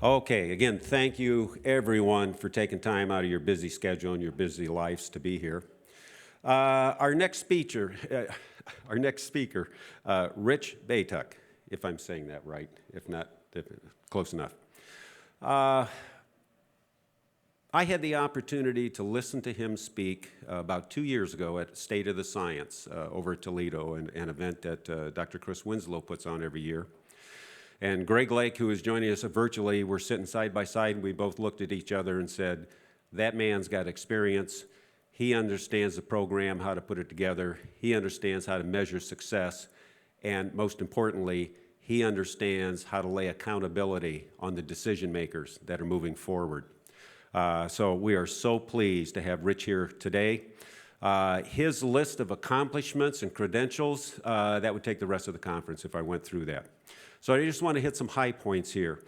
Okay, again, thank you everyone for taking time out of your busy schedule and your busy lives to be here. Our next speaker, Rich Batiuk, if I'm saying that right, if not, close enough. I had the opportunity to listen to him speak about 2 years ago at State of the Science over at Toledo, an event that Dr. Chris Winslow puts on every year. And Greg Lake, who is joining us virtually, we're sitting side by side, and we both looked at each other and said, that man's got experience. He understands the program, how to put it together. He understands how to measure success. And most importantly, he understands how to lay accountability on the decision makers that are moving forward. So we are so pleased to have Rich here today. His list of accomplishments and credentials, that would take the rest of the conference if I went through that. So I just want to hit some high points here.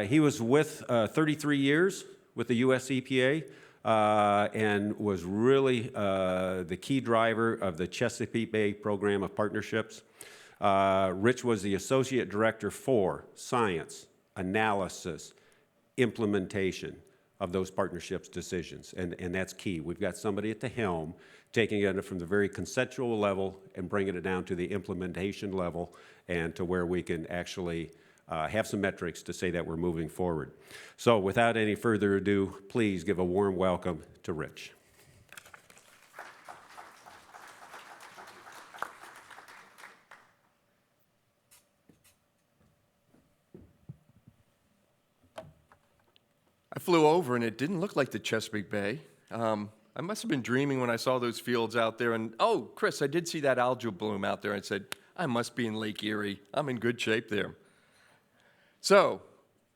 He was with 33 years with the US EPA and was really the key driver of the Chesapeake Bay Program of Partnerships. Rich was the Associate Director for Science, Analysis, Implementation of those partnerships decisions, and that's key. We've got somebody at the helm taking it from the very conceptual level and bringing it down to the implementation level and to where we can actually have some metrics to say that we're moving forward. So without any further ado, please give a warm welcome to Rich. I flew over and it didn't look like the Chesapeake Bay. I must have been dreaming when I saw those fields out there and, oh, Chris, I did see that algae bloom out there. I said, I must be in Lake Erie. I'm in good shape there. So,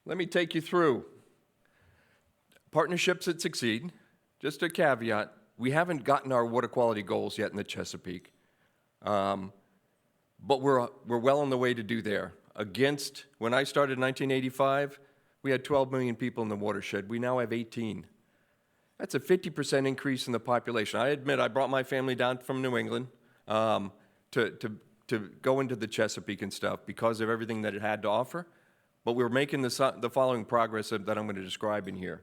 let me take you through partnerships that succeed. Just a caveat, we haven't gotten our water quality goals yet in the Chesapeake. But we're well on the way to do there. When I started in 1985, we had 12 million people in the watershed. We now have 18. That's a 50% increase in the population. I admit I brought my family down from New England to go into the Chesapeake and stuff because of everything that it had to offer. But we're making the following progress that I'm going to describe in here.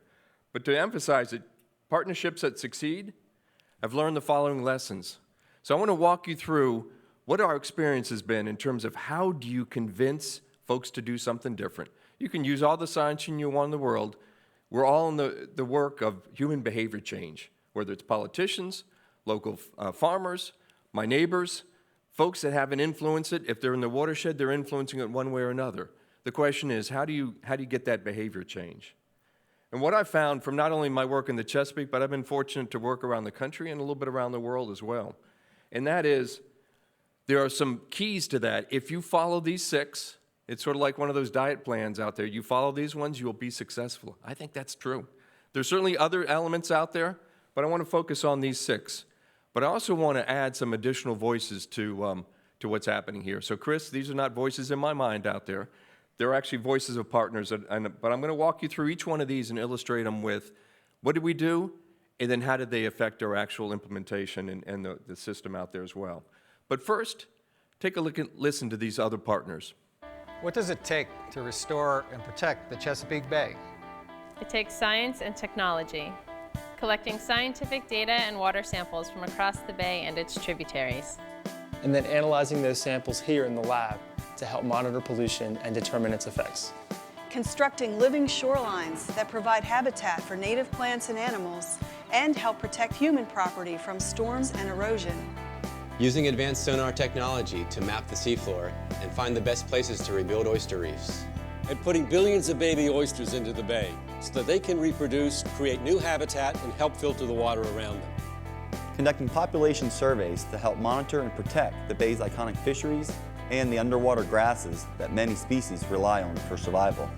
But to emphasize it, partnerships that succeed have learned the following lessons. So I want to walk you through what our experience has been in terms of how do you convince folks to do something different. You can use all the science you want in the world. We're all in the work of human behavior change, whether it's politicians, local farmers, my neighbors, folks that haven't influenced it. If they're in the watershed, they're influencing it one way or another. The question is, how do you get that behavior change? And what I've found from not only my work in the Chesapeake, but I've been fortunate to work around the country and a little bit around the world as well. And that is, there are some keys to that. If you follow these 6, it's sort of like one of those diet plans out there. You follow these ones, you'll be successful. I think that's true. There's certainly other elements out there, but I want to focus on these 6. But I also want to add some additional voices to what's happening here. So Chris, these are not voices in my mind out there. They're actually voices of partners. But I'm going to walk you through each one of these and illustrate them with what did we do, and then how did they affect our actual implementation and the system out there as well. But first, take a look and listen to these other partners. What does it take to restore and protect the Chesapeake Bay? It takes science and technology, collecting scientific data and water samples from across the bay and its tributaries. And then analyzing those samples here in the lab to help monitor pollution and determine its effects. Constructing living shorelines that provide habitat for native plants and animals and help protect human property from storms and erosion. Using advanced sonar technology to map the seafloor and find the best places to rebuild oyster reefs. And putting billions of baby oysters into the bay so that they can reproduce, create new habitat, and help filter the water around them. Conducting population surveys to help monitor and protect the bay's iconic fisheries and the underwater grasses that many species rely on for survival.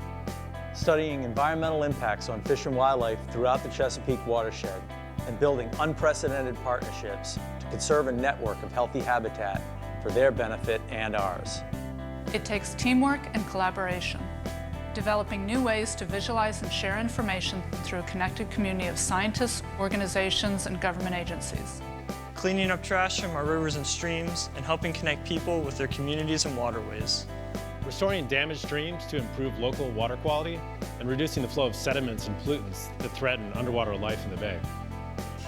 Studying environmental impacts on fish and wildlife throughout the Chesapeake watershed and building unprecedented partnerships to conserve a network of healthy habitat for their benefit and ours. It takes teamwork and collaboration, developing new ways to visualize and share information through a connected community of scientists, organizations, and government agencies. Cleaning up trash from our rivers and streams and helping connect people with their communities and waterways. Restoring damaged streams to improve local water quality and reducing the flow of sediments and pollutants that threaten underwater life in the bay.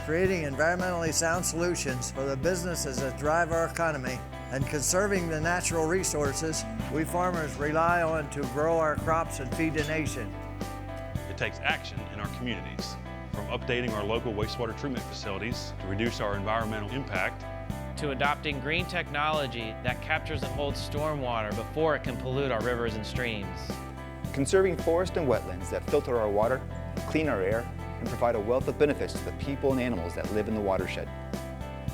Creating environmentally sound solutions for the businesses that drive our economy and conserving the natural resources we farmers rely on to grow our crops and feed the nation. It takes action in our communities, from updating our local wastewater treatment facilities to reduce our environmental impact, to adopting green technology that captures and holds stormwater before it can pollute our rivers and streams. Conserving forests and wetlands that filter our water, clean our air, and provide a wealth of benefits to the people and animals that live in the watershed.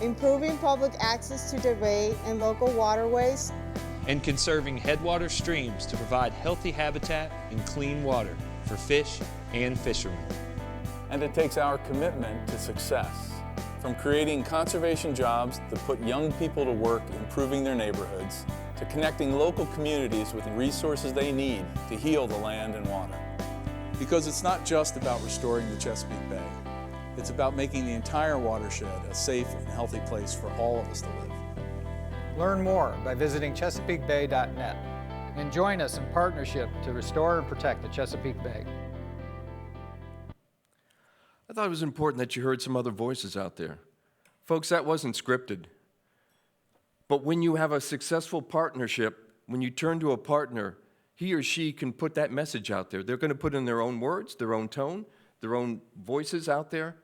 Improving public access to the bay and local waterways. And conserving headwater streams to provide healthy habitat and clean water for fish and fishermen. And it takes our commitment to success, from creating conservation jobs that put young people to work improving their neighborhoods, to connecting local communities with the resources they need to heal the land and water. Because it's not just about restoring the Chesapeake Bay. It's about making the entire watershed a safe and healthy place for all of us to live. Learn more by visiting ChesapeakeBay.net and join us in partnership to restore and protect the Chesapeake Bay. I thought it was important that you heard some other voices out there. Folks, that wasn't scripted. But when you have a successful partnership, when you turn to a partner, he or she can put that message out there. They're going to put in their own words, their own tone, their own voices out there.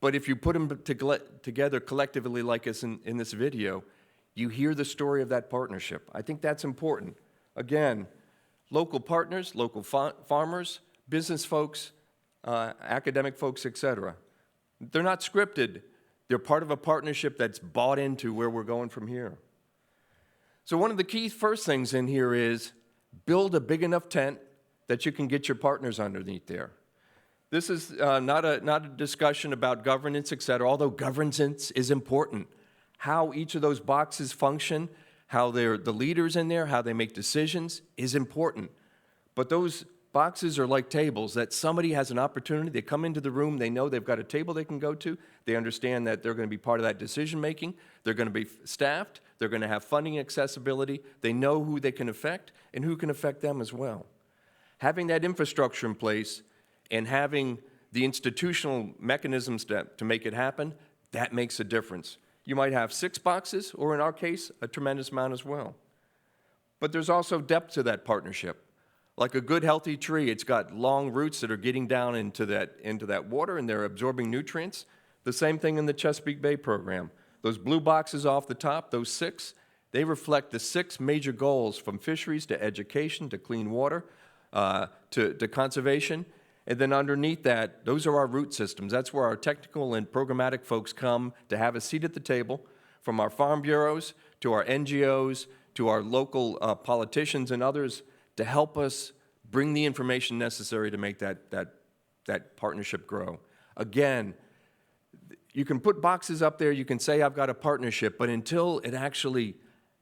But if you put them together collectively like us in this video, you hear the story of that partnership. I think that's important. Again, local partners, local farmers, business folks, academic folks, etc. They're not scripted. They're part of a partnership that's bought into where we're going from here. So one of the key first things in here is build a big enough tent that you can get your partners underneath there. This is not a discussion about governance, etc., although governance is important. How each of those boxes function, how they're the leaders in there, how they make decisions is important. But those boxes are like tables that somebody has an opportunity. They come into the room, they know they've got a table they can go to. They understand that they're going to be part of that decision making. They're going to be staffed. They're going to have funding accessibility. They know who they can affect and who can affect them as well. Having that infrastructure in place and having the institutional mechanisms to make it happen, that makes a difference. You might have 6 boxes, or in our case, a tremendous amount as well. But there's also depth to that partnership. Like a good, healthy tree, it's got long roots that are getting down into that water, and they're absorbing nutrients. The same thing in the Chesapeake Bay Program. Those blue boxes off the top, those 6, they reflect the 6 major goals, from fisheries to education to clean water to conservation. And then underneath that, those are our root systems. That's where our technical and programmatic folks come to have a seat at the table, from our farm bureaus to our NGOs to our local politicians and others, to help us bring the information necessary to make that partnership grow. Again, you can put boxes up there, you can say I've got a partnership, but until it actually,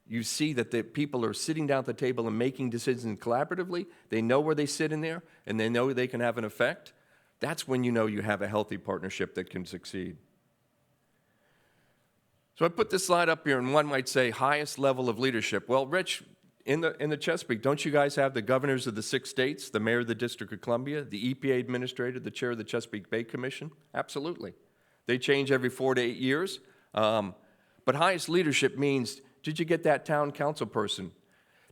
you see that the people are sitting down at the table and making decisions collaboratively, they know where they sit in there, and they know they can have an effect, that's when you know you have a healthy partnership that can succeed. So I put this slide up here, and one might say highest level of leadership. Well, Rich, in the Chesapeake, don't you guys have the governors of the 6 states, the mayor of the District of Columbia, the EPA administrator, the chair of the Chesapeake Bay Commission? Absolutely. They change every 4 to 8 years. But highest leadership means, did you get that town council person?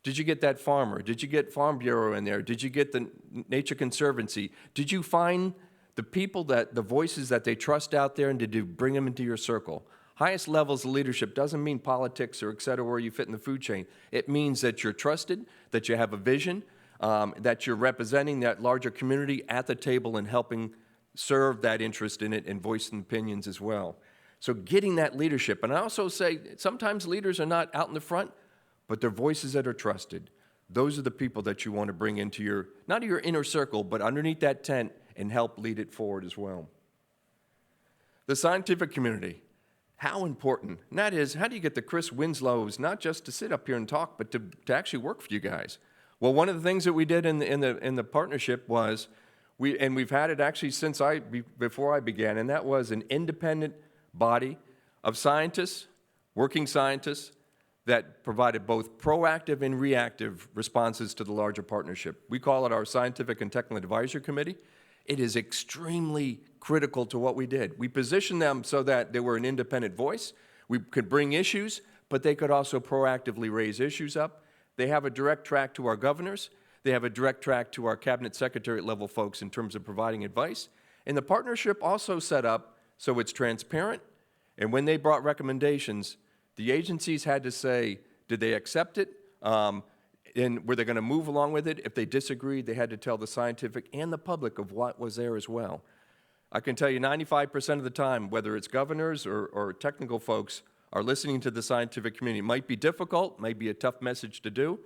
Did you get that farmer? Did you get Farm Bureau in there? Did you get the Nature Conservancy? Did you find the people, the voices that they trust out there, and did you bring them into your circle? Highest levels of leadership doesn't mean politics or et cetera, where you fit in the food chain. It means that you're trusted, that you have a vision, that you're representing that larger community at the table and helping serve that interest in it and voicing opinions as well. So getting that leadership. And I also say sometimes leaders are not out in the front, but they're voices that are trusted. Those are the people that you want to bring into your, not your inner circle, but underneath that tent and help lead it forward as well. The scientific community. How important? And that is, how do you get the Chris Winslows not just to sit up here and talk, but to actually work for you guys? Well, one of the things that we did in the partnership was, we've had it actually since before I began, and that was an independent body of scientists, working scientists, that provided both proactive and reactive responses to the larger partnership. We call it our Scientific and Technical Advisory Committee. It is extremely critical to what we did. We positioned them so that they were an independent voice. We could bring issues, but they could also proactively raise issues up. They have a direct track to our governors. They have a direct track to our cabinet secretary level folks in terms of providing advice. And the partnership also set up so it's transparent. And when they brought recommendations, the agencies had to say, did they accept it? And were they going to move along with it? If they disagreed, they had to tell the scientific and the public of what was there as well. I can tell you 95% of the time, whether it's governors or technical folks, are listening to the scientific community. It might be difficult, might be a tough message to do,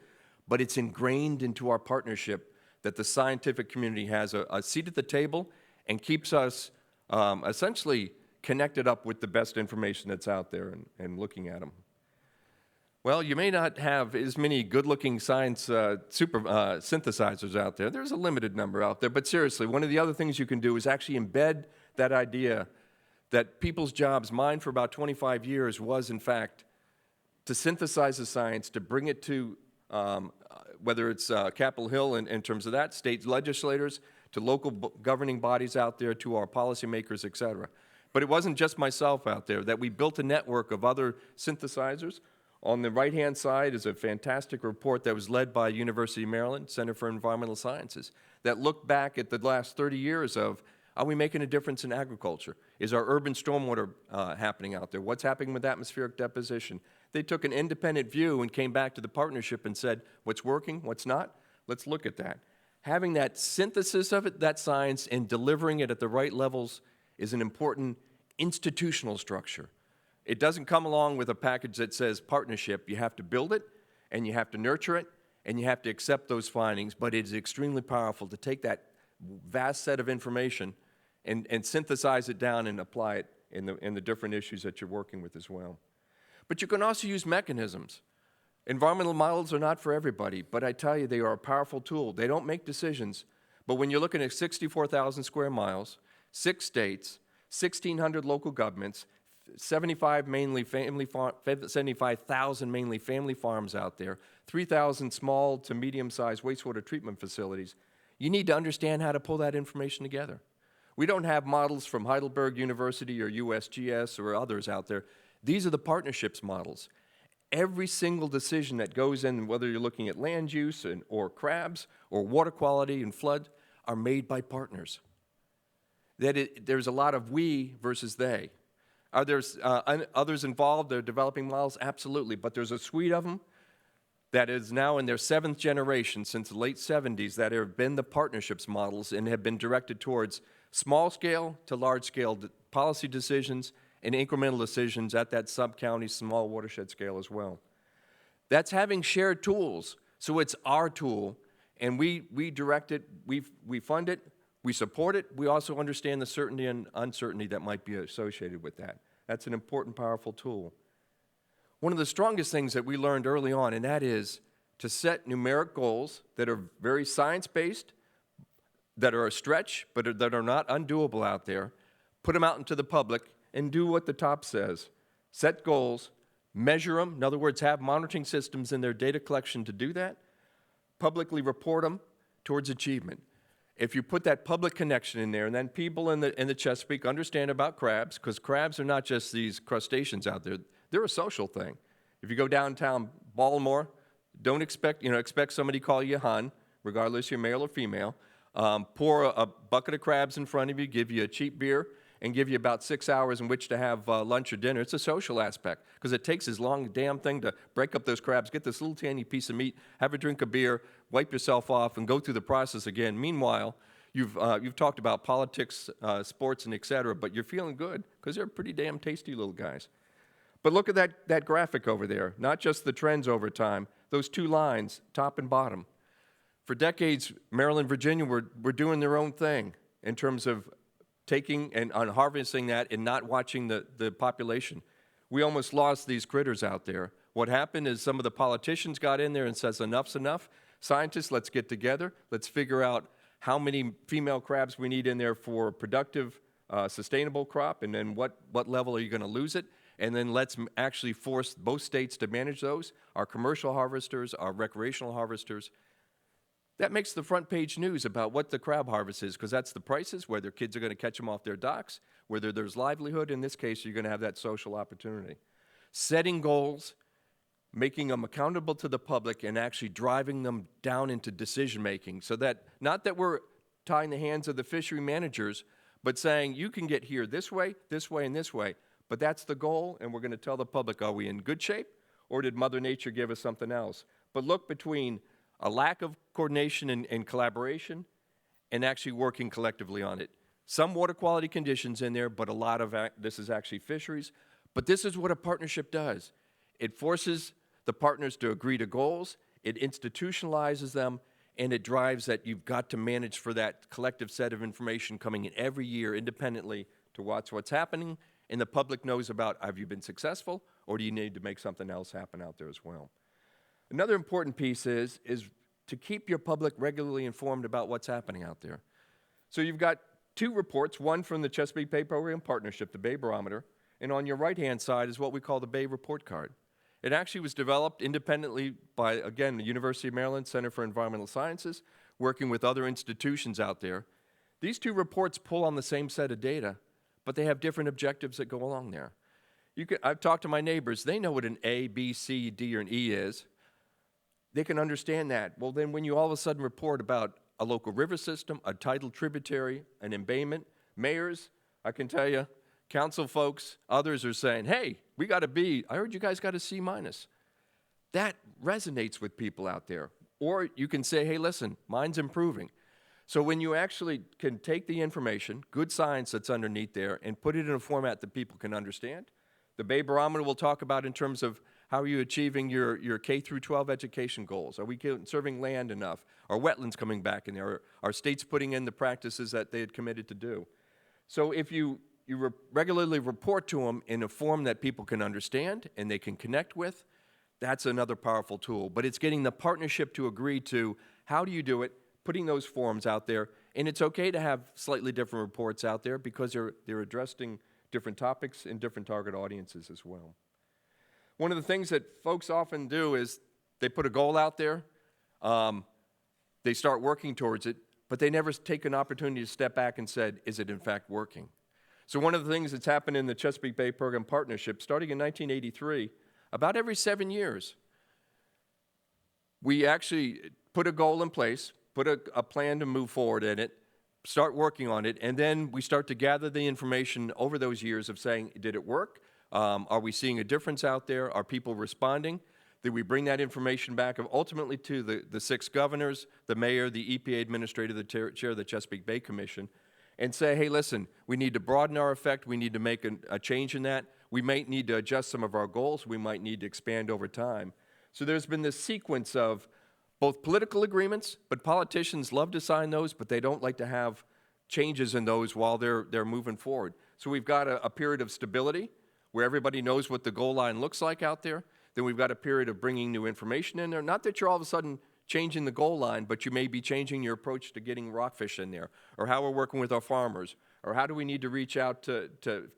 but it's ingrained into our partnership that the scientific community has a seat at the table and keeps us essentially connected up with the best information that's out there and looking at them. Well, you may not have as many good-looking science synthesizers out there. There's a limited number out there, but seriously, one of the other things you can do is actually embed that idea that people's jobs, mine for about 25 years, was in fact to synthesize the science, to bring it to whether it's Capitol Hill in terms of that, state legislators, to local governing bodies out there, to our policymakers, et cetera. But it wasn't just myself out there, that we built a network of other synthesizers. On the right-hand side is a fantastic report that was led by University of Maryland, Center for Environmental Sciences, that looked back at the last 30 years of, are we making a difference in agriculture? Is our urban stormwater happening out there? What's happening with atmospheric deposition? They took an independent view and came back to the partnership and said, what's working, what's not? Let's look at that. Having that synthesis of it, that science, and delivering it at the right levels is an important institutional structure. It doesn't come along with a package that says partnership. You have to build it, and you have to nurture it, and you have to accept those findings, but it is extremely powerful to take that vast set of information and synthesize it down and apply it in the different issues that you're working with as well. But you can also use mechanisms. Environmental models are not for everybody, but I tell you, they are a powerful tool. They don't make decisions, but when you're looking at 64,000 square miles, 6 states, 1,600 local governments, 75,000 mainly family farms out there, 3,000 small to medium-sized wastewater treatment facilities, you need to understand how to pull that information together. We don't have models from Heidelberg University or USGS or others out there. These are the partnerships models. Every single decision that goes in, whether you're looking at land use or crabs or water quality and flood, are made by partners. There's a lot of we versus they. Are there others involved? They're developing models? Absolutely, but there's a suite of them that is now in their 7th generation since the late 70s that have been the partnerships models and have been directed towards small scale to large scale policy decisions and incremental decisions at that sub-county, small watershed scale as well. That's having shared tools, so it's our tool, and we direct it, we fund it, we support it, we also understand the certainty and uncertainty that might be associated with that. That's an important, powerful tool. One of the strongest things that we learned early on, and that is to set numeric goals that are very science-based, that are a stretch, but that are not undoable out there, put them out into the public, and do what the top says. Set goals, measure them, in other words, have monitoring systems in their data collection to do that, publicly report them towards achievement. If you put that public connection in there, and then people in the Chesapeake understand about crabs, because crabs are not just these crustaceans out there, they're a social thing. If you go downtown Baltimore, don't expect somebody to call you hon, regardless if you're male or female. Pour a bucket of crabs in front of you, give you a cheap beer, and give you about 6 hours in which to have lunch or dinner. It's a social aspect, because it takes this long damn thing to break up those crabs, get this little tiny piece of meat, have a drink of beer, wipe yourself off, and go through the process again. Meanwhile, you've talked about politics, sports, and et cetera, but you're feeling good, because they're pretty damn tasty little guys. But look at that graphic over there, not just the trends over time, those 2 lines, top and bottom. For decades, Maryland, Virginia were doing their own thing in terms of taking and harvesting that and not watching the population. We almost lost these critters out there. What happened is some of the politicians got in there and says, enough's enough. Scientists, let's get together. Let's figure out how many female crabs we need in there for productive, sustainable crop, and then what level are you going to lose it? and then let's actually force both states to manage those, our commercial harvesters, our recreational harvesters. That makes the front page news about what the crab harvest is, because that's the prices, whether kids are going to catch them off their docks, whether there's livelihood. In this case, you're going to have that social opportunity. Setting goals, making them accountable to the public, and actually driving them down into decision-making, so that, not that we're tying the hands of the fishery managers, but saying you can get here this way, and this way. But that's the goal, and we're going to tell the public, are we in good shape, or did Mother Nature give us something else? But look between a lack of coordination and collaboration and actually working collectively on it. Some water quality conditions in there, but a lot of this is actually fisheries. But this is what a partnership does. It forces the partners to agree to goals, it institutionalizes them, and it drives that you've got to manage for that collective set of information coming in every year independently to watch what's happening, and the public knows about, have you been successful, or do you need to make something else happen out there as well? Another important piece is to keep your public regularly informed about what's happening out there. So you've got two reports, one from the Chesapeake Bay Program Partnership, the Bay Barometer, and on your right-hand side is what we call the Bay Report Card. It actually was developed independently by, again, the University of Maryland Center for Environmental Sciences, working with other institutions out there. These two reports pull on the same set of data, but they have different objectives that go along there. I've talked to my neighbors. They know what an A, B, C, D, or an E is. They can understand that. Well, then when you all of a sudden report about a local river system, a tidal tributary, an embayment, mayors, I can tell you, council folks, others are saying, hey, we got a B. I heard you guys got a C minus. That resonates with people out there. Or you can say, hey, listen, mine's improving. So when you actually can take the information, good science that's underneath there, and put it in a format that people can understand, the Bay Barometer will talk about in terms of how are you achieving your K through 12 education goals? Are we conserving land enough? Are wetlands coming back in there? Are states putting in the practices that they had committed to do? So if you regularly report to them in a form that people can understand and they can connect with, that's another powerful tool. But it's getting the partnership to agree to how do you do it, putting those forms out there, and it's okay to have slightly different reports out there because they're addressing different topics and different target audiences as well. One of the things that folks often do is they put a goal out there, they start working towards it, but they never take an opportunity to step back and said, is it in fact working? So one of the things that's happened in the Chesapeake Bay Program Partnership, starting in 1983, about every 7 years, we actually put a goal in place, put a plan to move forward in it, start working on it, and then we start to gather the information over those years of saying, did it work? Are we seeing a difference out there? Are people responding? Did we bring that information back ultimately to the 6 governors, the mayor, the EPA administrator, the chair of the Chesapeake Bay Commission, and say, hey, listen, we need to broaden our effect. We need to make a change in that. We might need to adjust some of our goals. We might need to expand over time. So there's been this sequence of both political agreements, but politicians love to sign those, but they don't like to have changes in those while they're moving forward. So we've got a period of stability where everybody knows what the goal line looks like out there. Then we've got a period of bringing new information in there. Not that you're all of a sudden changing the goal line, but you may be changing your approach to getting rockfish in there, or how we're working with our farmers, or how do we need to reach out to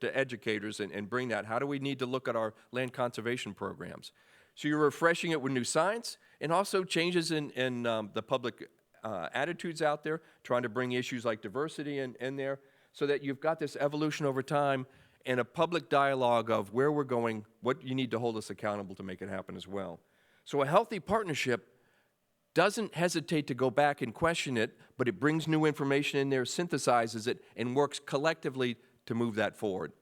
educators and bring that? How do we need to look at our land conservation programs? So you're refreshing it with new science and also changes in the public attitudes out there, trying to bring issues like diversity in there so that you've got this evolution over time and a public dialogue of where we're going, what you need to hold us accountable to make it happen as well. So a healthy partnership doesn't hesitate to go back and question it, but it brings new information in there, synthesizes it, and works collectively to move that forward.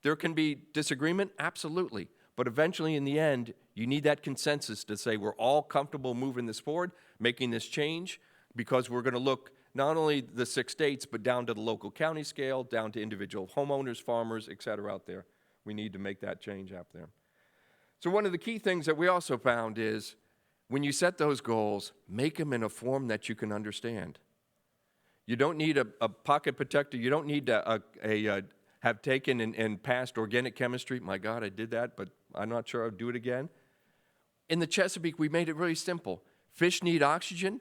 There can be disagreement, absolutely, but eventually in the end, you need that consensus to say we're all comfortable moving this forward, making this change, because we're going to look not only the 6 states, but down to the local county scale, down to individual homeowners, farmers, et cetera out there. We need to make that change out there. So one of the key things that we also found is when you set those goals, make them in a form that you can understand. You don't need a pocket protector. You don't need to have taken and passed organic chemistry. My God, I did that, but I'm not sure I'll do it again. In the Chesapeake, we made it really simple. Fish need oxygen.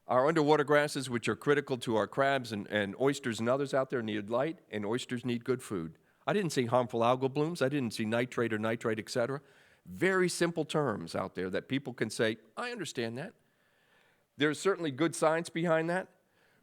Our underwater grasses, which are critical to our crabs and oysters and others out there, need light, and oysters need good food. I didn't see harmful algal blooms. I didn't see nitrate or nitrite, et cetera. Very simple terms out there that people can say, I understand that. There's certainly good science behind that.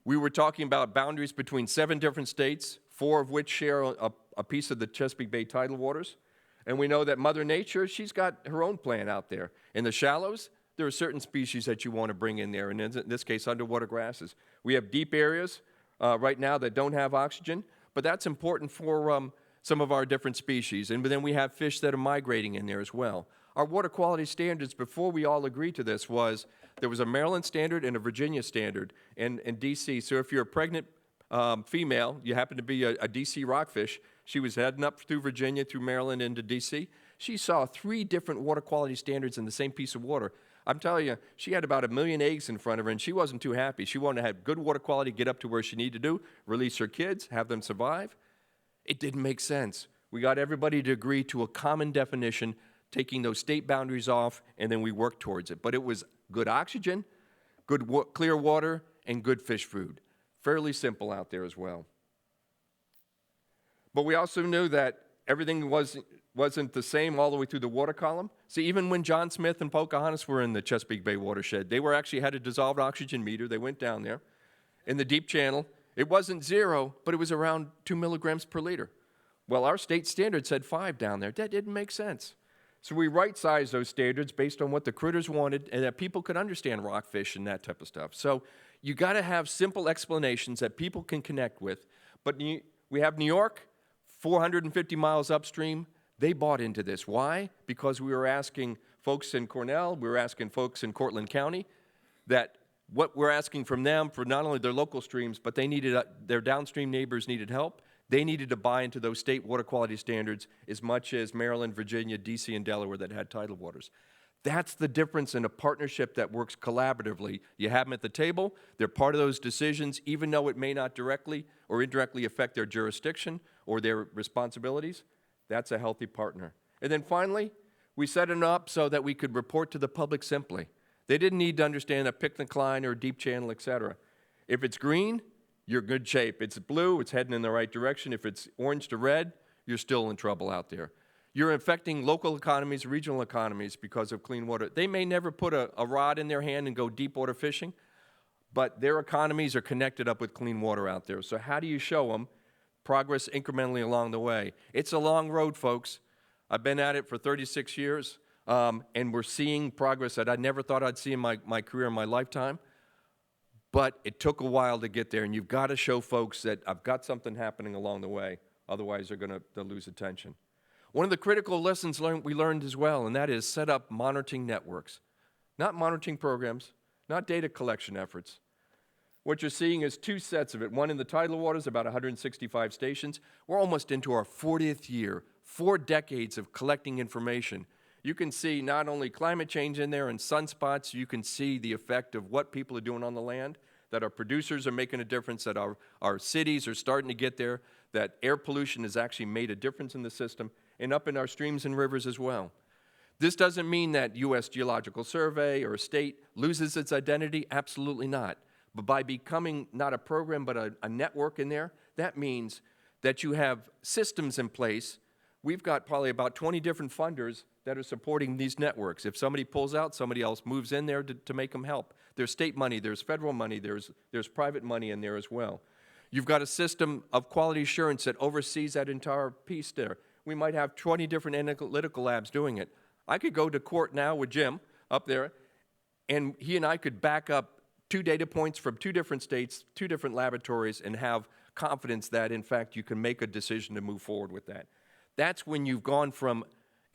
We were talking about boundaries between 7 different states, 4 of which share a piece of the Chesapeake Bay tidal waters. And we know that Mother Nature, she's got her own plan out there. In the shallows, there are certain species that you want to bring in there, and in this case, underwater grasses. We have deep areas right now that don't have oxygen, but that's important for some of our different species. And then we have fish that are migrating in there as well. Our water quality standards, before we all agreed to this, there was a Maryland standard and a Virginia standard in D.C. So if you're a pregnant female, you happen to be a D.C. rockfish, she was heading up through Virginia, through Maryland, into D.C. She saw 3 different water quality standards in the same piece of water. I'm telling you, she had about 1 million eggs in front of her, and she wasn't too happy. She wanted to have good water quality, get up to where she needed to do, release her kids, have them survive. It didn't make sense. We got everybody to agree to a common definition, taking those state boundaries off, and then we worked towards it. But it was good oxygen, good clear water, and good fish food. Fairly simple out there as well. But we also knew that everything wasn't the same all the way through the water column. See, even when John Smith and Pocahontas were in the Chesapeake Bay watershed, they actually had a dissolved oxygen meter. They went down there. In the deep channel, it wasn't 0, but it was around 2 milligrams per liter. Well, our state standard said 5 down there. That didn't make sense. So we right-sized those standards based on what the critters wanted and that people could understand rockfish and that type of stuff. So you got to have simple explanations that people can connect with. But we have New York, 450 miles upstream. They bought into this. Why? Because we were asking folks in Cornell, we were asking folks in Cortland County that what we're asking from them for not only their local streams, but they needed, their downstream neighbors needed help. They needed to buy into those state water quality standards as much as Maryland, Virginia, D.C., and Delaware that had tidal waters. That's the difference in a partnership that works collaboratively. You have them at the table. They're part of those decisions, even though it may not directly or indirectly affect their jurisdiction or their responsibilities. That's a healthy partner. And then finally, we set it up so that we could report to the public simply. They didn't need to understand a picnic line or a deep channel, et cetera. If it's green, you're in good shape. It's blue, it's heading in the right direction. If it's orange to red, you're still in trouble out there. You're affecting local economies, regional economies because of clean water. They may never put a rod in their hand and go deep water fishing, but their economies are connected up with clean water out there. So how do you show them progress incrementally along the way? It's a long road, folks. I've been at it for 36 years, and we're seeing progress that I never thought I'd see in my career, in my lifetime. But it took a while to get there, and you've got to show folks that I've got something happening along the way. Otherwise, they'll lose attention. One of the critical lessons we learned as well, and that is set up monitoring networks. Not monitoring programs, not data collection efforts. What you're seeing is 2 sets of it. One in the tidal waters, about 165 stations. We're almost into our 40th year, 4 decades of collecting information. You can see not only climate change in there and sunspots, you can see the effect of what people are doing on the land, that our producers are making a difference, that our cities are starting to get there, that air pollution has actually made a difference in the system, and up in our streams and rivers as well. This doesn't mean that U.S. Geological Survey or a state loses its identity. Absolutely not. But by becoming not a program but a network in there, that means that you have systems in place. We've got probably about 20 different funders that are supporting these networks. If somebody pulls out, somebody else moves in there to make them help. There's state money, there's federal money, there's private money in there as well. You've got a system of quality assurance that oversees that entire piece there. We might have 20 different analytical labs doing it. I could go to court now with Jim up there, and he and I could back up 2 data points from 2 different states, 2 different laboratories, and have confidence that, in fact, you can make a decision to move forward with that. That's when you've gone from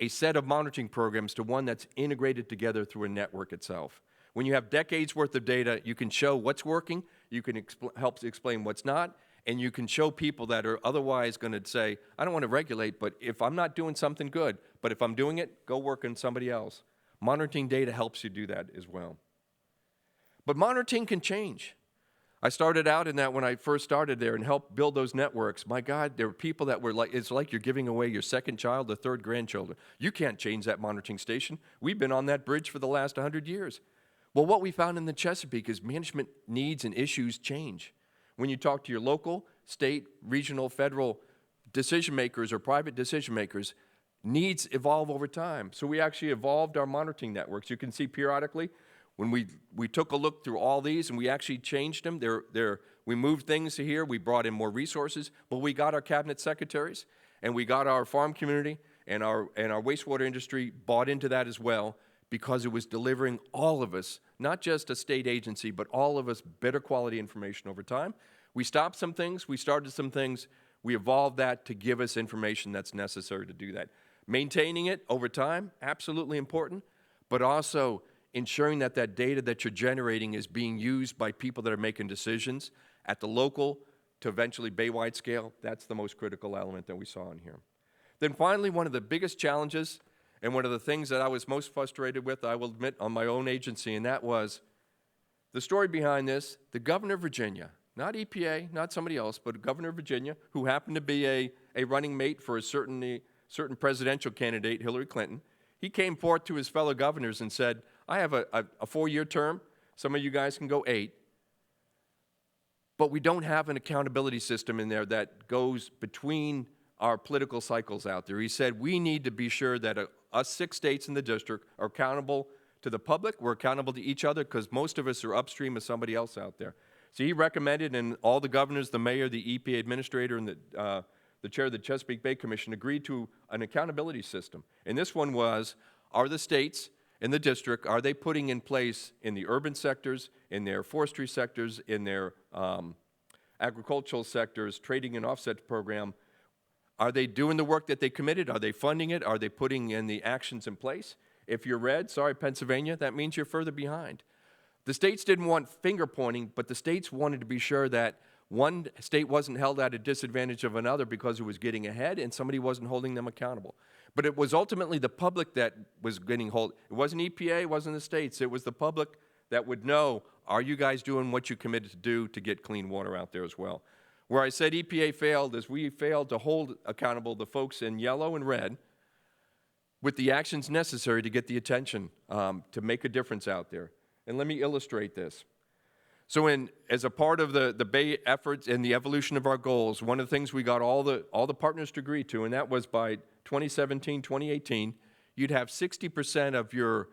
a set of monitoring programs to one that's integrated together through a network itself. When you have decades worth of data, you can show what's working, you can help explain what's not, and you can show people that are otherwise going to say, I don't want to regulate, but if I'm not doing something good, but if I'm doing it, go work on somebody else. Monitoring data helps you do that as well. But monitoring can change. I started out in that when I first started there and helped build those networks. My God, there were people that were like, it's like you're giving away your second child or third grandchildren. You can't change that monitoring station. We've been on that bridge for the last 100 years. Well, what we found in the Chesapeake is management needs and issues change. When you talk to your local, state, regional, federal decision makers or private decision makers, needs evolve over time. So we actually evolved our monitoring networks. You can see periodically when we took a look through all these and we actually changed them. We moved things to here, we brought in more resources, but we got our cabinet secretaries and we got our farm community and our wastewater industry bought into that as well, because it was delivering all of us, not just a state agency, but all of us better quality information over time. We stopped some things, we started some things, we evolved that to give us information that's necessary to do that. Maintaining it over time, absolutely important, but also ensuring that that data that you're generating is being used by people that are making decisions at the local to eventually Bay-wide scale. That's the most critical element that we saw in here. Then finally, one of the biggest challenges and one of the things that I was most frustrated with, I will admit, on my own agency, and that was the story behind this. The governor of Virginia, not EPA, not somebody else, but governor of Virginia, who happened to be a running mate for a certain presidential candidate, Hillary Clinton, he came forth to his fellow governors and said, I have a 4-year term. Some of you guys can go 8. But we don't have an accountability system in there that goes between our political cycles out there. He said, we need to be sure that us 6 states in the district are accountable to the public. We're accountable to each other because most of us are upstream of somebody else out there. So he recommended, and all the governors, the mayor, the EPA administrator, and the chair of the Chesapeake Bay Commission agreed to an accountability system. And this one was, are the states in the district, are they putting in place in the urban sectors, in their forestry sectors, in their agricultural sectors, trading and offset program, are they doing the work that they committed? Are they funding it? Are they putting in the actions in place? If you're red, sorry, Pennsylvania, that means you're further behind. The states didn't want finger pointing, but the states wanted to be sure that one state wasn't held at a disadvantage of another because it was getting ahead and somebody wasn't holding them accountable. But it was ultimately the public that was getting hold. It wasn't EPA, it wasn't the states. It was the public that would know, are you guys doing what you committed to do to get clean water out there as well? Where I said EPA failed is we failed to hold accountable the folks in yellow and red with the actions necessary to get the attention to make a difference out there. And let me illustrate this. So as a part of the Bay efforts and the evolution of our goals, one of the things we got all the partners to agree to, and that was by 2017, 2018, you'd have 60% of your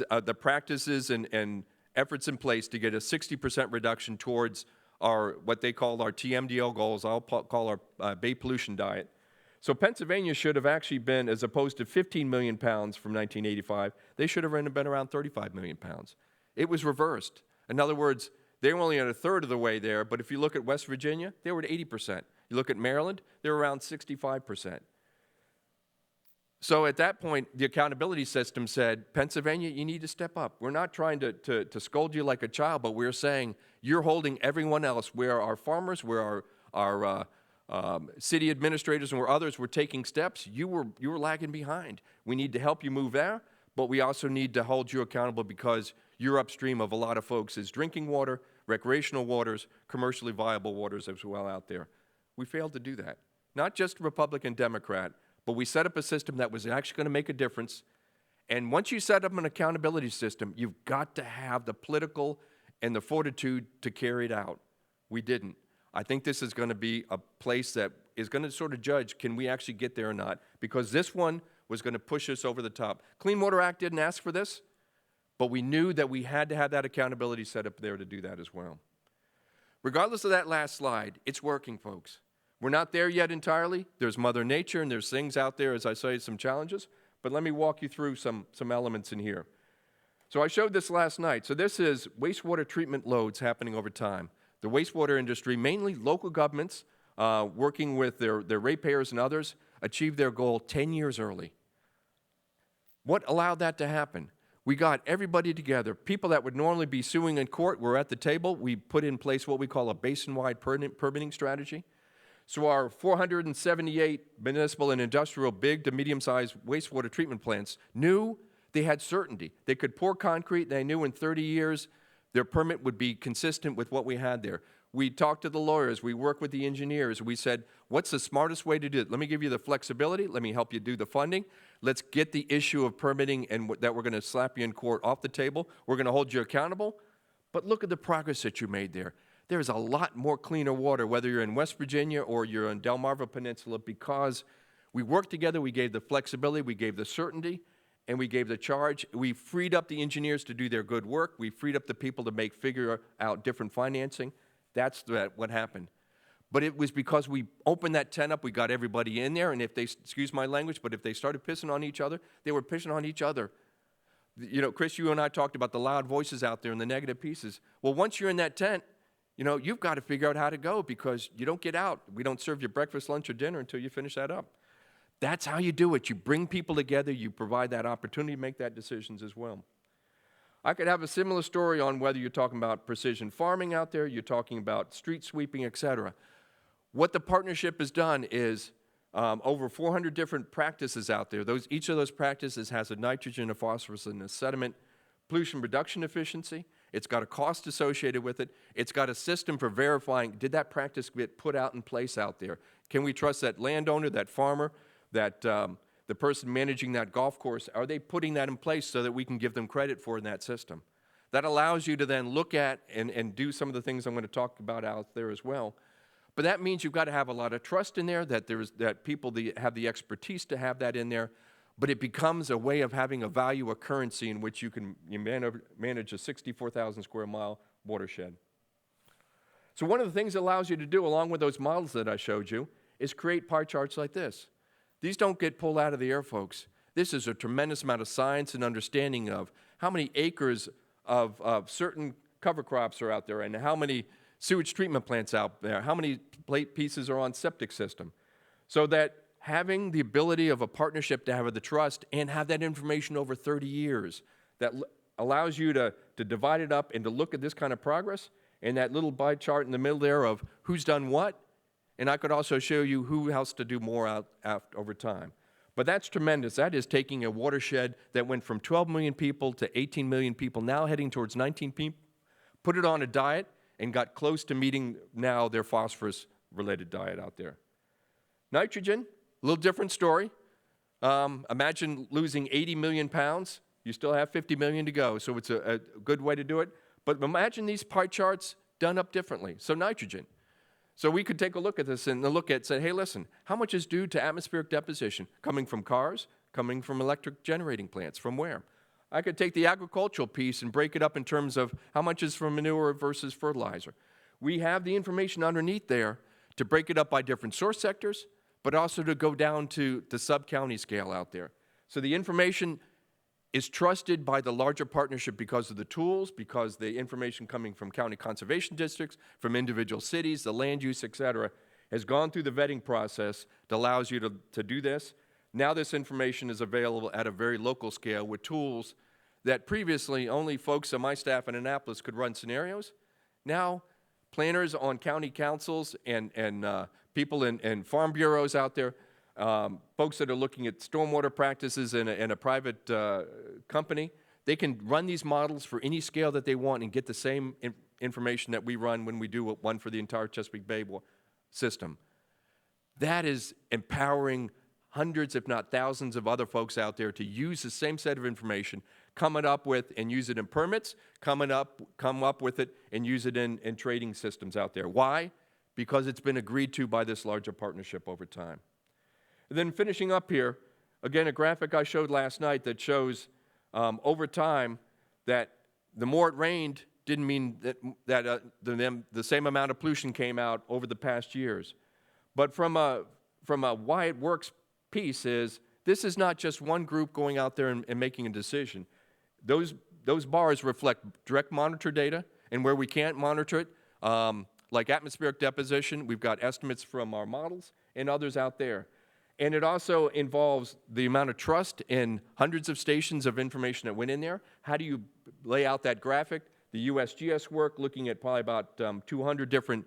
the practices and efforts in place to get a 60% reduction towards what they call our TMDL goals, I'll call our Bay pollution diet. So Pennsylvania should have actually been, as opposed to 15 million pounds from 1985, they should have been around 35 million pounds. It was reversed. In other words, they were only at a third of the way there, but if you look at West Virginia, they were at 80%. You look at Maryland, they're around 65%. So at that point, the accountability system said, Pennsylvania, you need to step up. We're not trying to scold you like a child, but we're saying you're holding everyone else, where our farmers, where our city administrators and where others were taking steps, you were lagging behind. We need to help you move there, but we also need to hold you accountable because you're upstream of a lot of folks' drinking water, recreational waters, commercially viable waters as well out there. We failed to do that. Not just Republican, Democrat, but we set up a system that was actually going to make a difference. And once you set up an accountability system, you've got to have the political and the fortitude to carry it out. We didn't. I think this is going to be a place that is going to sort of judge, can we actually get there or not? Because this one was going to push us over the top. Clean Water Act didn't ask for this, but we knew that we had to have that accountability set up there to do that as well. Regardless of that last slide, it's working, folks. We're not there yet entirely. There's Mother Nature and there's things out there, as I say, some challenges, but let me walk you through some elements in here. So I showed this last night. So this is wastewater treatment loads happening over time. The wastewater industry, mainly local governments, working with their ratepayers and others, achieved their goal 10 years early. What allowed that to happen? We got everybody together. People that would normally be suing in court were at the table. We put in place what we call a basin-wide permitting strategy. So our 478 municipal and industrial big to medium-sized wastewater treatment plants knew they had certainty. They could pour concrete. They knew in 30 years their permit would be consistent with what we had there. We talked to the lawyers. We worked with the engineers. We said, what's the smartest way to do it? Let me give you the flexibility. Let me help you do the funding. Let's get the issue of permitting and that we're going to slap you in court off the table. We're going to hold you accountable. But look at the progress that you made there. there's a lot more cleaner water, whether you're in West Virginia or you're in Delmarva Peninsula, because we worked together, we gave the flexibility, we gave the certainty, and we gave the charge. We freed up the engineers to do their good work. We freed up the people to figure out different financing. That's what happened. But it was because we opened that tent up, we got everybody in there, and if they, excuse my language, but if they started pissing on each other, they were pissing on each other. You know, Chris, you and I talked about the loud voices out there and the negative pieces. Well, once you're in that tent, you know, you've got to figure out how to go, because you don't get out. We don't serve you breakfast, lunch, or dinner until you finish that up. That's how you do it. You bring people together. You provide that opportunity to make that decisions as well. I could have a similar story on whether you're talking about precision farming out there, you're talking about street sweeping, et cetera. What the partnership has done is over 400 different practices out there. Each of those practices has a nitrogen, a phosphorus, and a sediment pollution reduction efficiency. It's got a cost associated with it. It's got a system for verifying, did that practice get put out in place out there? Can we trust that landowner, that farmer, that the person managing that golf course, are they putting that in place so that we can give them credit for in that system? That allows you to then look at and do some of the things I'm going to talk about out there as well. But that means you've got to have a lot of trust in there, that people have the expertise to have that in there, but it becomes a way of having a value, a currency in which you manage a 64,000 square mile watershed. So one of the things it allows you to do, along with those models that I showed you, is create pie charts like this. These don't get pulled out of the air, folks. This is a tremendous amount of science and understanding of how many acres of certain cover crops are out there, and how many sewage treatment plants out there, how many plate pieces are on septic system. So that having the ability of a partnership to have the trust and have that information over 30 years, that allows you to divide it up and to look at this kind of progress, and that little pie chart in the middle there of who's done what. And I could also show you who has to do more over time. But that's tremendous. That is taking a watershed that went from 12 million people to 18 million people, now heading towards 19 people, put it on a diet, and got close to meeting now their phosphorus-related diet out there. Nitrogen, a little different story. Imagine losing 80 million pounds. You still have 50 million to go, so it's a good way to do it. But imagine these pie charts done up differently. So nitrogen. So we could take a look at this and say, hey, listen, how much is due to atmospheric deposition coming from cars, coming from electric generating plants, from where? I could take the agricultural piece and break it up in terms of how much is from manure versus fertilizer. We have the information underneath there to break it up by different source sectors, but also to go down to the sub-county scale out there. So the information is trusted by the larger partnership because of the tools, because the information coming from county conservation districts, from individual cities, the land use, et cetera, has gone through the vetting process that allows you to do this. Now this information is available at a very local scale with tools that previously only folks on my staff in Annapolis could run scenarios. Now planners on county councils and people in farm bureaus out there, folks that are looking at stormwater practices in a private company, they can run these models for any scale that they want and get the same information that we run when we do one for the entire Chesapeake Bay system. That is empowering hundreds, if not thousands, of other folks out there to use the same set of information, come up with and use it in permits, come up with it and use it in trading systems out there. Why? Because it's been agreed to by this larger partnership over time. And then finishing up here, again, a graphic I showed last night that shows over time that the more it rained didn't mean that the same amount of pollution came out over the past years. But from a why it works piece is, this is not just one group going out there and making a decision. Those bars reflect direct monitor data, and where we can't monitor it, like atmospheric deposition, we've got estimates from our models and others out there. And it also involves the amount of trust in hundreds of stations of information that went in there. How do you lay out that graphic? The USGS work, looking at probably about 200 different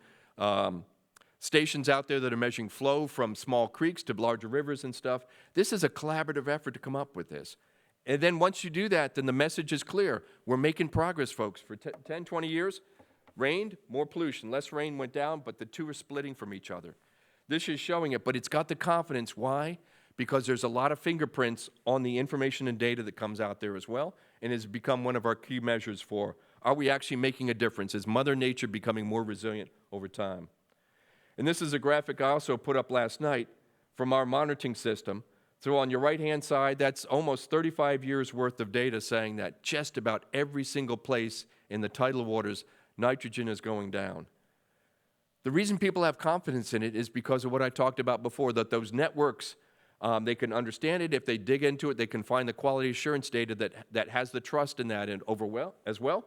stations out there that are measuring flow from small creeks to larger rivers and stuff. This is a collaborative effort to come up with this. And then once you do that, then the message is clear. We're making progress, folks. For 10, 20 years, rained, more pollution. Less rain went down, but the two are splitting from each other. This is showing it, but it's got the confidence. Why? Because there's a lot of fingerprints on the information and data that comes out there as well, and has become one of our key measures for Are we actually making a difference? Is Mother Nature becoming more resilient over time? And this is a graphic I also put up last night from our monitoring system. So on your right-hand side, that's almost 35 years worth of data saying that just about every single place in the tidal waters, nitrogen is going down. The reason people have confidence in it is because of what I talked about before, that those networks, they can understand it. If they dig into it, they can find the quality assurance data that has the trust in that as well.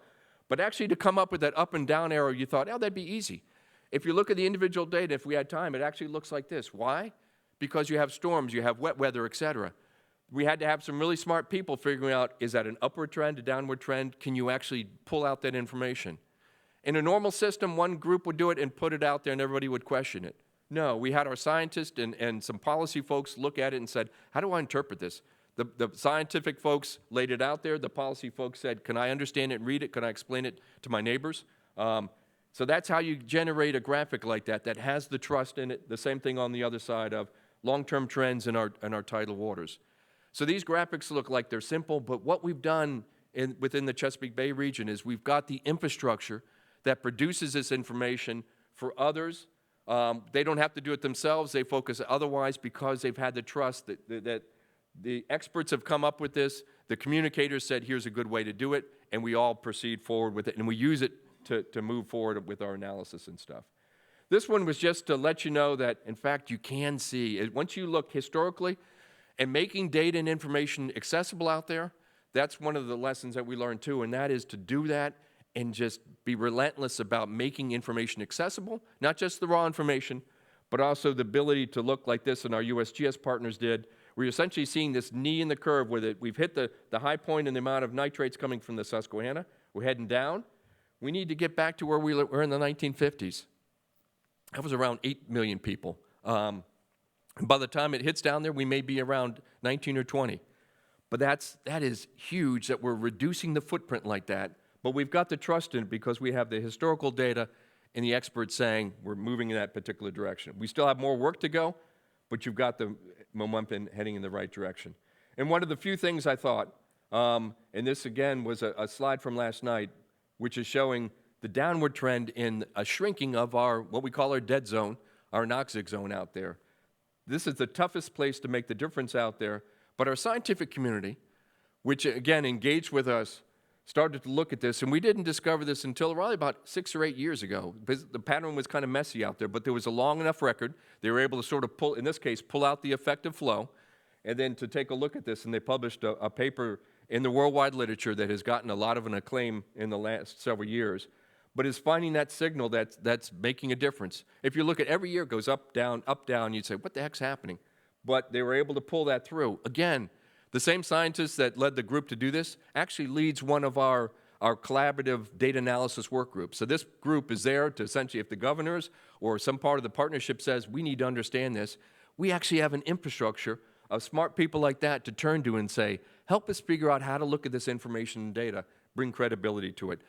But actually to come up with that up and down arrow, you thought, oh, that'd be easy. If you look at the individual data, if we had time, it actually looks like this. Why? Because you have storms, you have wet weather, et cetera. We had to have some really smart people figuring out, is that an upward trend, a downward trend? Can you actually pull out that information? In a normal system, one group would do it and put it out there and everybody would question it. No, we had our scientists and some policy folks look at it and said, how do I interpret this? The scientific folks laid it out there. The policy folks said, can I understand it and read it? Can I explain it to my neighbors? So that's how you generate a graphic like that has the trust in it. The same thing on the other side of long-term trends in our tidal waters. So these graphics look like they're simple, but what we've done within the Chesapeake Bay region is we've got the infrastructure that produces this information for others. They don't have to do it themselves. They focus otherwise because they've had the trust that the experts have come up with this. The communicators said, here's a good way to do it, and we all proceed forward with it, and we use it to move forward with our analysis and stuff. This one was just to let you know that, in fact, you can see, once you look historically and making data and information accessible out there, that's one of the lessons that we learned too, and that is to do that and just be relentless about making information accessible, not just the raw information, but also the ability to look like this, and our USGS partners did. We're essentially seeing this knee in the curve with it. We've hit the high point in the amount of nitrates coming from the Susquehanna. We're heading down. We need to get back to where we were in the 1950s. That was around 8 million people. By the time it hits down there, we may be around 19 or 20. But that is huge that we're reducing the footprint like that. But we've got the trust in it because we have the historical data and the experts saying we're moving in that particular direction. We still have more work to go, but you've got the momentum heading in the right direction. And one of the few things I thought, and this again was a slide from last night, which is showing the downward trend in a shrinking of our, what we call our dead zone, our anoxic zone out there. This is the toughest place to make the difference out there, but our scientific community, which again engaged with us, started to look at this, and we didn't discover this until probably about 6 or 8 years ago. The pattern was kind of messy out there, but there was a long enough record. They were able to sort of pull, in this case, pull out the effective flow, and then to take a look at this, and they published a paper in the worldwide literature that has gotten a lot of an acclaim in the last several years, but is finding that signal that's making a difference. If you look at every year, it goes up, down, you'd say, what the heck's happening? But they were able to pull that through. Again, the same scientist that led the group to do this actually leads one of our collaborative data analysis work groups. So this group is there to essentially, if the governors or some part of the partnership says, we need to understand this, we actually have an infrastructure of smart people like that to turn to and say, help us figure out how to look at this information and data, bring credibility to it.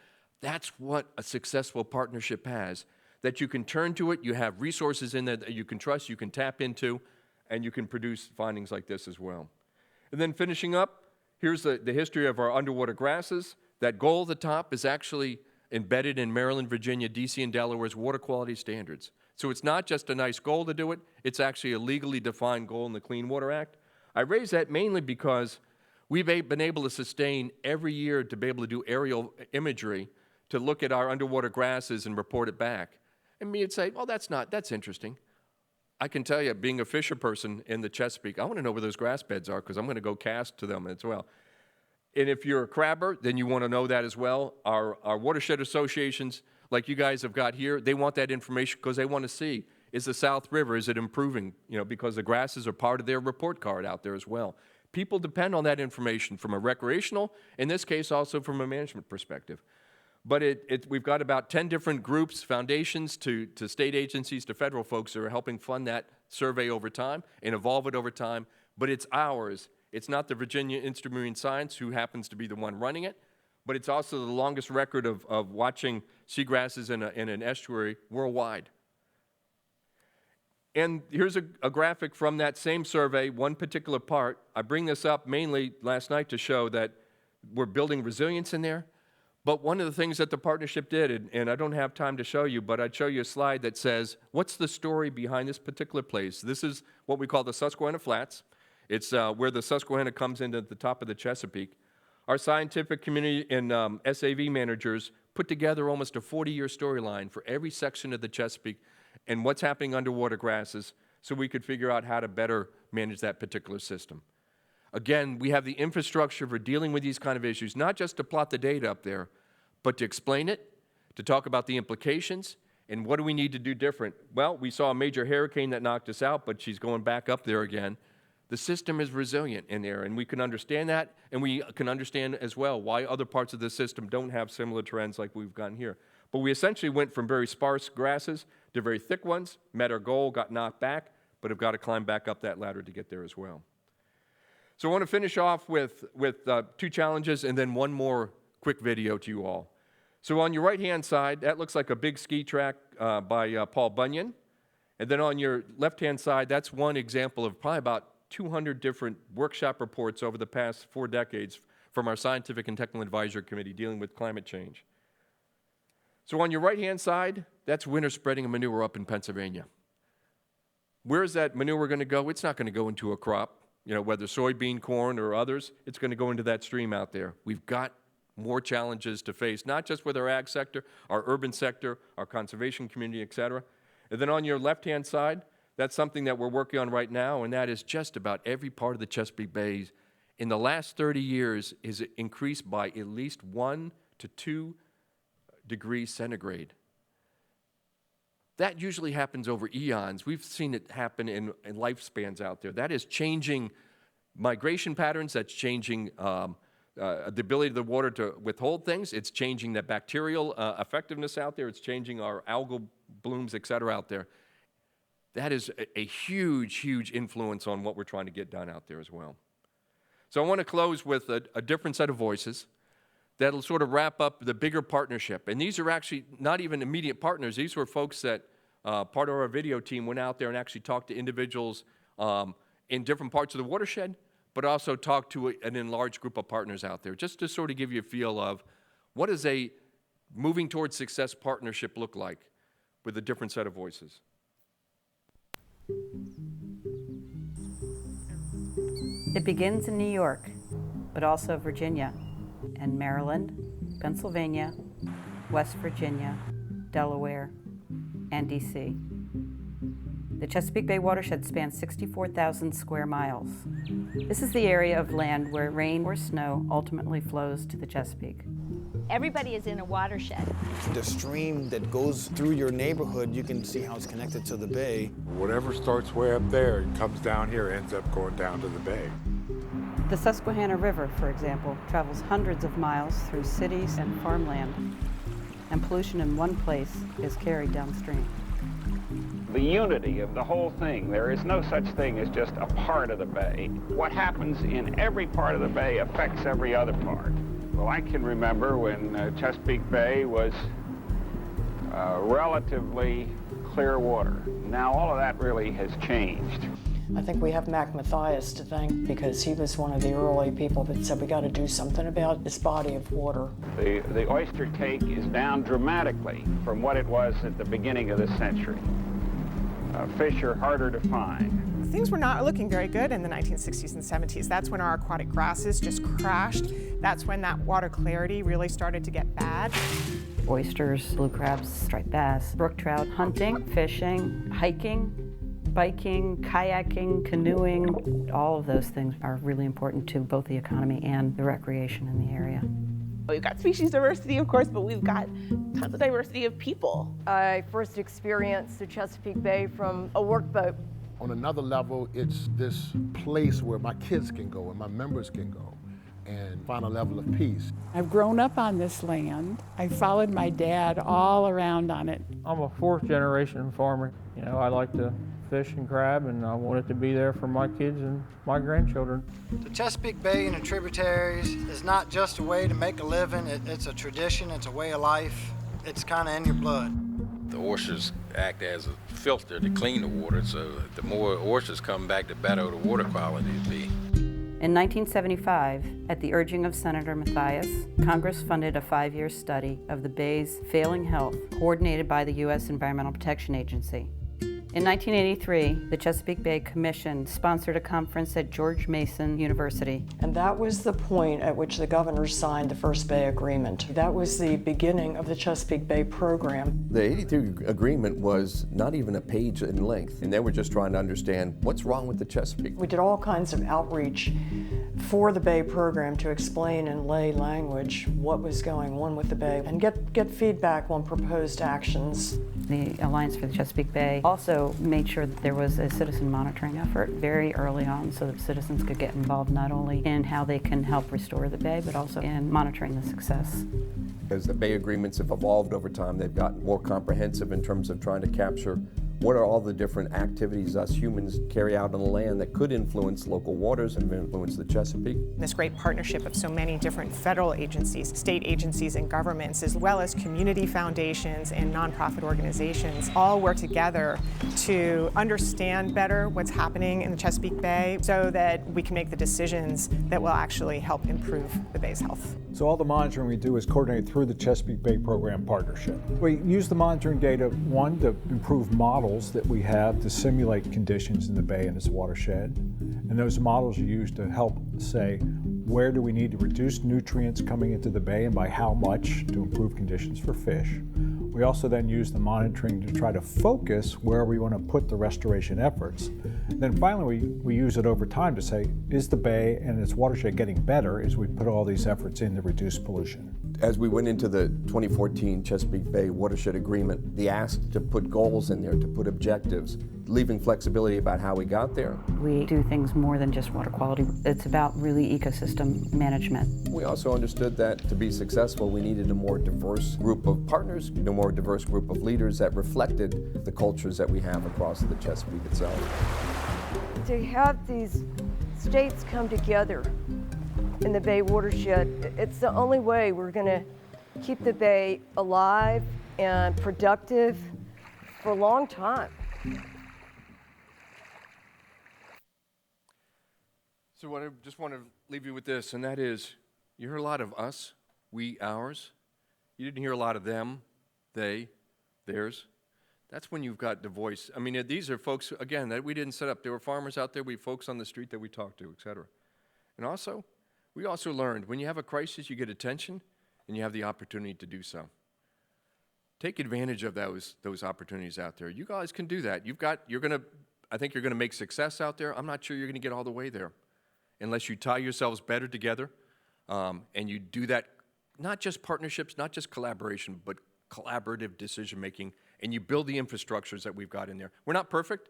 That's what a successful partnership has, that you can turn to it, you have resources in there that you can trust, you can tap into, and you can produce findings like this as well. And then finishing up, here's the history of our underwater grasses. That goal at the top is actually embedded in Maryland, Virginia, DC, and Delaware's water quality standards. So it's not just a nice goal to do it, it's actually a legally defined goal in the Clean Water Act. I raise that mainly because we've been able to sustain every year to be able to do aerial imagery to look at our underwater grasses and report it back. And me would say, well, that's interesting. I can tell you, being a fisher person in the Chesapeake, I want to know where those grass beds are because I'm going to go cast to them as well. And if you're a crabber, then you want to know that as well. Our watershed associations, like you guys have got here, they want that information because they want to see, is the South River, is it improving? You know, because the grasses are part of their report card out there as well. People depend on that information from a recreational, in this case also from a management perspective. But we've got about 10 different groups, foundations to state agencies, to federal folks that are helping fund that survey over time and evolve it over time. But it's ours. It's not the Virginia Institute of Marine Science, who happens to be the one running it, but it's also the longest record of watching seagrasses in an estuary worldwide. And here's a graphic from that same survey, one particular part. I bring this up mainly last night to show that we're building resilience in there, But one of the things that the partnership did, and I don't have time to show you, but I'd show you a slide that says, what's the story behind this particular place? This is what we call the Susquehanna Flats. It's where the Susquehanna comes into the top of the Chesapeake. Our scientific community and SAV managers put together almost a 40-year storyline for every section of the Chesapeake and what's happening underwater grasses so we could figure out how to better manage that particular system. Again, we have the infrastructure for dealing with these kind of issues, not just to plot the data up there, but to explain it, to talk about the implications, and what do we need to do different. Well, we saw a major hurricane that knocked us out, but she's going back up there again. The system is resilient in there, and we can understand that, and we can understand as well why other parts of the system don't have similar trends like we've gotten here. But we essentially went from very sparse grasses to very thick ones, met our goal, got knocked back, but have got to climb back up that ladder to get there as well. So I want to finish off with two challenges and then one more quick video to you all. So on your right-hand side, that looks like a big ski track by Paul Bunyan. And then on your left-hand side, that's one example of probably about 200 different workshop reports over the past 4 decades from our Scientific and Technical Advisory Committee dealing with climate change. So on your right-hand side, that's winter spreading of manure up in Pennsylvania. Where's that manure going to go? It's not going to go into a crop, you know, whether soybean, corn, or others. It's going to go into that stream out there. We've got more challenges to face, not just with our ag sector, our urban sector, our conservation community, et cetera. And then on your left-hand side, that's something that we're working on right now, and that is just about every part of the Chesapeake Bay in the last 30 years is increased by at least 1 to 2 degrees centigrade. That usually happens over eons. We've seen it happen in lifespans out there. That is changing migration patterns. That's changing the ability of the water to withhold things. It's changing the bacterial effectiveness out there. It's changing our algal blooms, et cetera, out there. That is a huge, huge influence on what we're trying to get done out there as well. So I want to close with a different set of voices that'll sort of wrap up the bigger partnership. And these are actually not even immediate partners. These were folks that part of our video team went out there and actually talked to individuals in different parts of the watershed, but also talked to an enlarged group of partners out there, just to sort of give you a feel of what does a moving towards success partnership look like with a different set of voices. It begins in New York, but also Virginia and Maryland, Pennsylvania, West Virginia, Delaware, and DC. The Chesapeake Bay watershed spans 64,000 square miles. This is the area of land where rain or snow ultimately flows to the Chesapeake. Everybody is in a watershed. The stream that goes through your neighborhood, you can see how it's connected to the bay. Whatever starts way up there and comes down here ends up going down to the bay. The Susquehanna River, for example, travels hundreds of miles through cities and farmland, and pollution in one place is carried downstream. The unity of the whole thing. There is no such thing as just a part of the bay. What happens in every part of the bay affects every other part. Well, I can remember when Chesapeake Bay was relatively clear water. Now all of that really has changed. I think we have Mac Mathias to thank because he was one of the early people that said we got to do something about this body of water. The oyster take is down dramatically from what it was at the beginning of this century. Fish are harder to find. Things were not looking very good in the 1960s and 70s. That's when our aquatic grasses just crashed. That's when that water clarity really started to get bad. Oysters, blue crabs, striped bass, brook trout, hunting, fishing, hiking, biking, kayaking, canoeing, all of those things are really important to both the economy and the recreation in the area. We've got species diversity, of course, but we've got tons of diversity of people. I first experienced the Chesapeake Bay from a workboat. On another level, it's this place where my kids can go and my members can go and find a level of peace. I've grown up on this land. I followed my dad all around on it. I'm a 4th generation farmer. You know, I like to fish and crab, and I want it to be there for my kids and my grandchildren. The Chesapeake Bay and the tributaries is not just a way to make a living, it's a tradition, it's a way of life. It's kind of in your blood. The oysters act as a filter to clean the water, so the more oysters come back, the better the water quality will be. In 1975, at the urging of Senator Mathias, Congress funded a 5-year study of the bay's failing health, coordinated by the U.S. Environmental Protection Agency. In 1983, the Chesapeake Bay Commission sponsored a conference at George Mason University. And that was the point at which the governors signed the first Bay Agreement. That was the beginning of the Chesapeake Bay Program. The 83 agreement was not even a page in length, and they were just trying to understand what's wrong with the Chesapeake. We did all kinds of outreach for the Bay Program to explain in lay language what was going on with the Bay and get feedback on proposed actions. The Alliance for the Chesapeake Bay also made sure that there was a citizen monitoring effort very early on so that citizens could get involved not only in how they can help restore the Bay, but also in monitoring the success. As the Bay Agreements have evolved over time, they've gotten more comprehensive in terms of trying to capture what are all the different activities us humans carry out on the land that could influence local waters and influence the Chesapeake. This great partnership of so many different federal agencies, state agencies and governments, as well as community foundations and nonprofit organizations, all work together to understand better what's happening in the Chesapeake Bay so that we can make the decisions that will actually help improve the Bay's health. So all the monitoring we do is coordinated through the Chesapeake Bay Program partnership. We use the monitoring data, one, to improve models that we have to simulate conditions in the Bay and its watershed. And those models are used to help say, where do we need to reduce nutrients coming into the Bay and by how much to improve conditions for fish. We also then use the monitoring to try to focus where we want to put the restoration efforts. And then finally, we use it over time to say, is the Bay and its watershed getting better as we put all these efforts in to reduce pollution? As we went into the 2014 Chesapeake Bay Watershed Agreement, the ask to put goals in there, to put objectives, leaving flexibility about how we got there. We do things more than just water quality. It's about really ecosystem management. We also understood that to be successful, we needed a more diverse group of partners, a more diverse group of leaders that reflected the cultures that we have across the Chesapeake itself. To have these states come together in the Bay watershed, it's the only way we're going to keep the Bay alive and productive for a long time. So I just want to leave you with this, and that is, you heard a lot of us, we, ours. You didn't hear a lot of them, they, theirs. That's when you've got the voice. I mean, these are folks, again, that we didn't set up. There were farmers out there, we had folks on the street that we talked to, et cetera. And also, we also learned, when you have a crisis, you get attention, and you have the opportunity to do so. Take advantage of those opportunities out there. You guys can do that. I think you're gonna make success out there. I'm not sure you're gonna get all the way there unless you tie yourselves better together, and you do that, not just partnerships, not just collaboration, but collaborative decision-making, and you build the infrastructures that we've got in there. We're not perfect,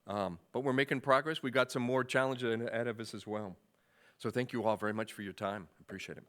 but we're making progress. We've got some more challenges ahead of us as well. So thank you all very much for your time. Appreciate it.